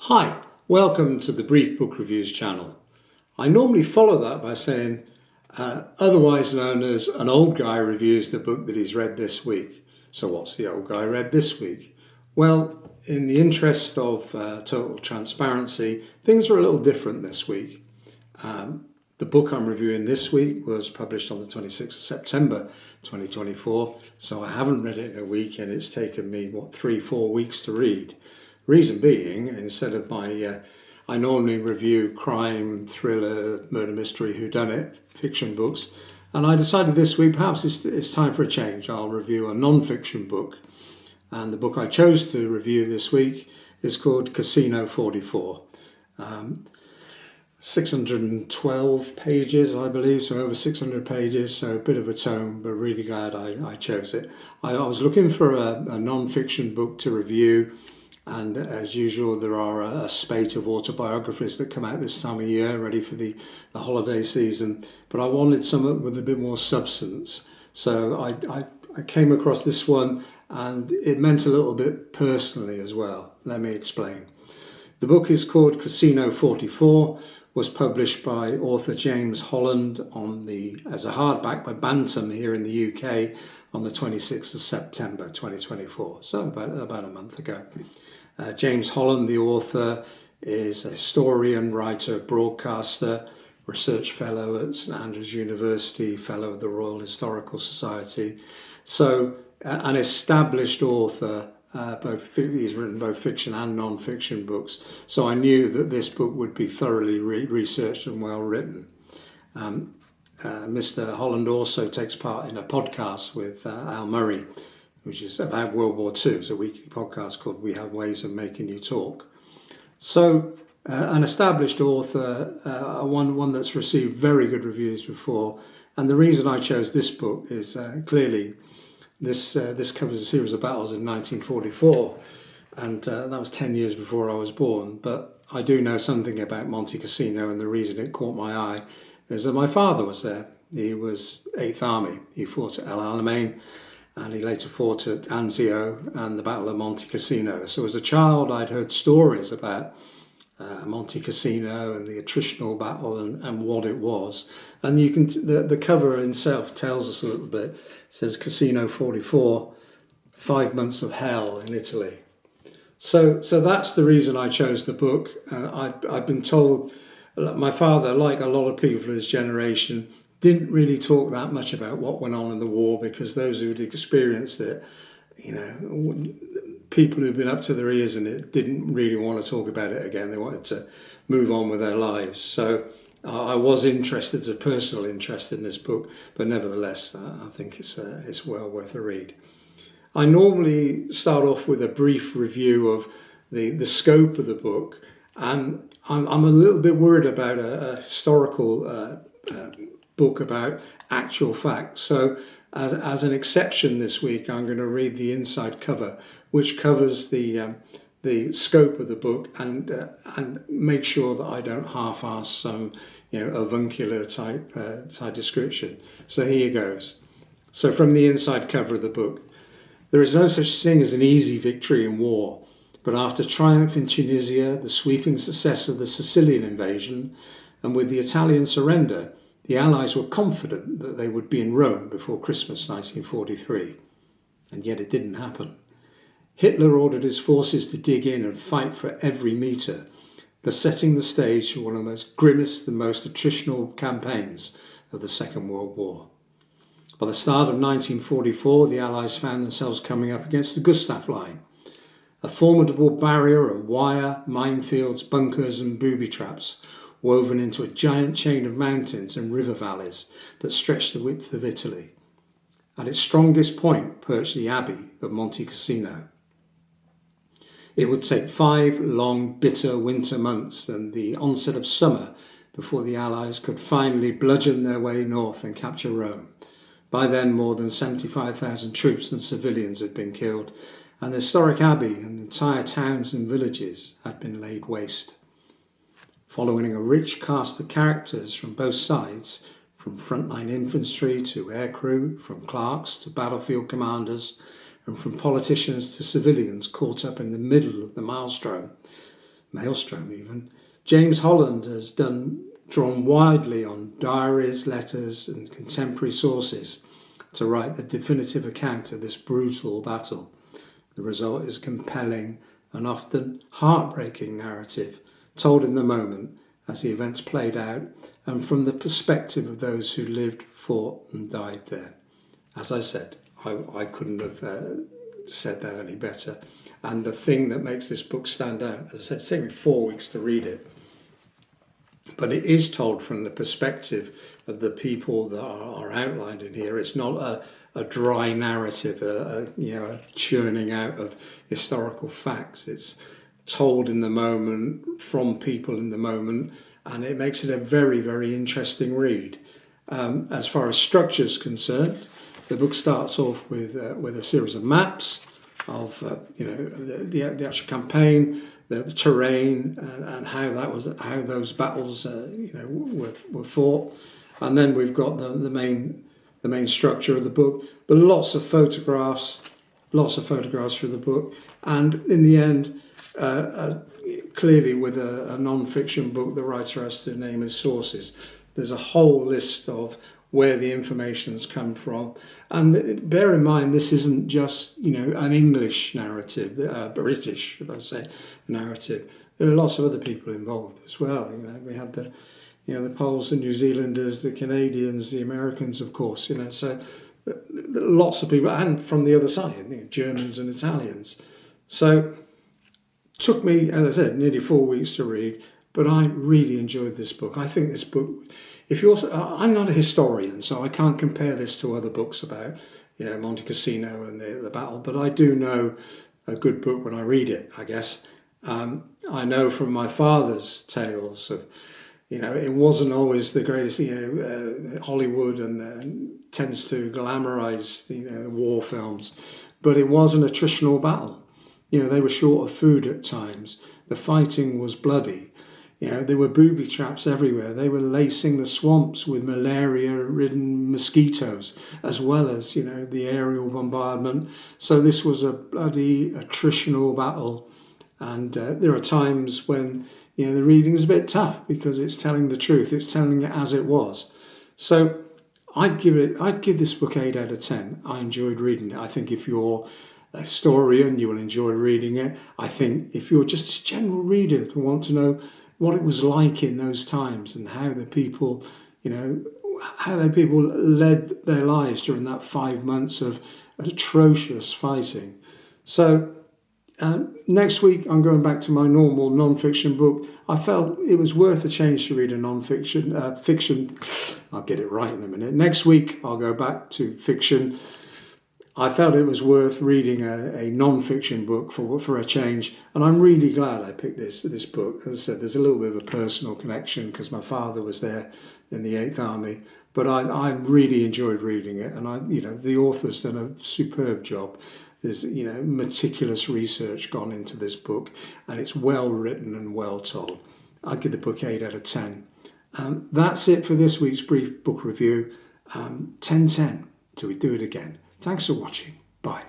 Hi, welcome to the Brief Book Reviews channel. I normally follow that by saying, otherwise known as an old guy reviews the book that he's read this week. So what's the old guy read this week? Well, in the interest of total transparency, things are a little different this week. The book I'm reviewing this week was published on the 26th of September 2024, so I haven't read it in a week and it's taken me, 3-4 weeks to read. Reason being, instead of I normally review crime, thriller, murder mystery, whodunit, fiction books, and I decided this week perhaps it's time for a change. I'll review a non-fiction book, and the book I chose to review this week is called Casino 44. 612 pages, I believe, so over 600 pages, so a bit of a tome, but really glad I chose it. I was looking for a non-fiction book to review. And as usual, there are a spate of autobiographies that come out this time of year, ready for the holiday season. But I wanted something with a bit more substance. So I came across this one, and it meant a little bit personally as well. Let me explain. The book is called Casino 44, was published by author James Holland as a hardback by Bantam here in the UK on the 26th of September 2024, so about a month ago. James Holland, the author, is a historian, writer, broadcaster, research fellow at St Andrews University, fellow of the Royal Historical Society. So an established author, he's written both fiction and non-fiction books. So I knew that this book would be thoroughly researched and well written. Mr. Holland also takes part in a podcast with Al Murray, which is about World War II. It's a weekly podcast called We Have Ways of Making You Talk. So an established author, one that's received very good reviews before. And the reason I chose this book is clearly this covers a series of battles in 1944. And that was 10 years before I was born. But I do know something about Monte Cassino, and the reason it caught my eye is that my father was there. He was 8th Army. He fought at El Alamein, and he later fought at Anzio and the Battle of Monte Cassino. So as a child, I'd heard stories about Monte Cassino and the attritional battle and what it was. And you can the cover itself tells us a little bit. It says Casino 44, 5 months of hell in Italy. So that's the reason I chose the book. I've been told, my father, like a lot of people of his generation, didn't really talk that much about what went on in the war, because those who'd experienced it, people who'd been up to their ears in it didn't really want to talk about it again. They wanted to move on with their lives. So I was interested, as a personal interest in this book, but nevertheless, I think it's well worth a read. I normally start off with a brief review of the scope of the book, and I'm a little bit worried about a historical book about actual facts. So as an exception this week, I'm going to read the inside cover, which covers the scope of the book and make sure that I don't half-ass some avuncular type description. So here goes. So from the inside cover of the book: there is no such thing as an easy victory in war, but after triumph in Tunisia, the sweeping success of the Sicilian invasion, and with the Italian surrender, the Allies were confident that they would be in Rome before Christmas 1943. And yet it didn't happen. Hitler ordered his forces to dig in and fight for every metre, thus setting the stage for one of the most grimmest and most attritional campaigns of the Second World War. By the start of 1944, the Allies found themselves coming up against the Gustav line, a formidable barrier of wire, minefields, bunkers and booby traps, woven into a giant chain of mountains and river valleys that stretched the width of Italy. At its strongest point perched the Abbey of Monte Cassino. It would take 5 long, bitter winter months and the onset of summer before the Allies could finally bludgeon their way north and capture Rome. By then, more than 75,000 troops and civilians had been killed, and the historic abbey and entire towns and villages had been laid waste. Following a rich cast of characters from both sides, from frontline infantry to aircrew, from clerks to battlefield commanders, and from politicians to civilians caught up in the middle of the maelstrom, maelstrom even. James Holland has drawn widely on diaries, letters and contemporary sources to write the definitive account of this brutal battle. The result is a compelling and often heartbreaking narrative, told in the moment as the events played out and from the perspective of those who lived, fought and died there. As I said, I couldn't have said that any better. And the thing that makes this book stand out, as I said, it's taken me 4 weeks to read it, but it is told from the perspective of the people that are outlined in here. It's not a dry narrative, a churning out of historical facts. It's told in the moment, from people in the moment, and it makes it a very, very interesting read. As far as structure is concerned, the book starts off with a series of maps of the actual campaign, the terrain, and how those battles were fought, and then we've got the main structure of the book, but lots of photographs through the book, and in the end, clearly with a non-fiction book, the writer has to name his sources. There's a whole list of where the information's come from, and bear in mind this isn't just an English narrative, British, should I say, narrative. There are lots of other people involved as well. We had the Poles, the New Zealanders, the Canadians, the Americans, of course. So lots of people, and from the other side, Germans and Italians. So took me, as I said, nearly 4 weeks to read, but I really enjoyed this book. I think this book, I'm not a historian, so I can't compare this to other books about Monte Cassino and the battle, but I do know a good book when I read it, I guess. I know from my father's tales of, it wasn't always the greatest, Hollywood and tends to glamorize, war films, but it was an attritional battle. They were short of food at times. The fighting was bloody. There were booby traps everywhere. They were lacing the swamps with malaria-ridden mosquitoes, as well as, the aerial bombardment. So this was a bloody attritional battle. And there are times when, the reading is a bit tough because it's telling the truth. It's telling it as it was. So I'd give this book 8 out of 10. I enjoyed reading it. I think if you're a historian, you will enjoy reading it. I think if you're just a general reader who want to know what it was like in those times and how the people led their lives during that 5 months of atrocious fighting. So next week I'm going back to my normal non-fiction book. I felt it was worth a change to read a non-fiction. Fiction, I'll get it right in a minute. Next week I'll go back to fiction. I felt it was worth reading a non-fiction book for a change, and I'm really glad I picked this book. As I said, there's a little bit of a personal connection because my father was there in the 8th Army, but I really enjoyed reading it, and the author's done a superb job. There's meticulous research gone into this book, and it's well written and well told. I'd give the book 8 out of 10. That's it for this week's brief book review. 10/10 till we do it again. Thanks for watching. Bye.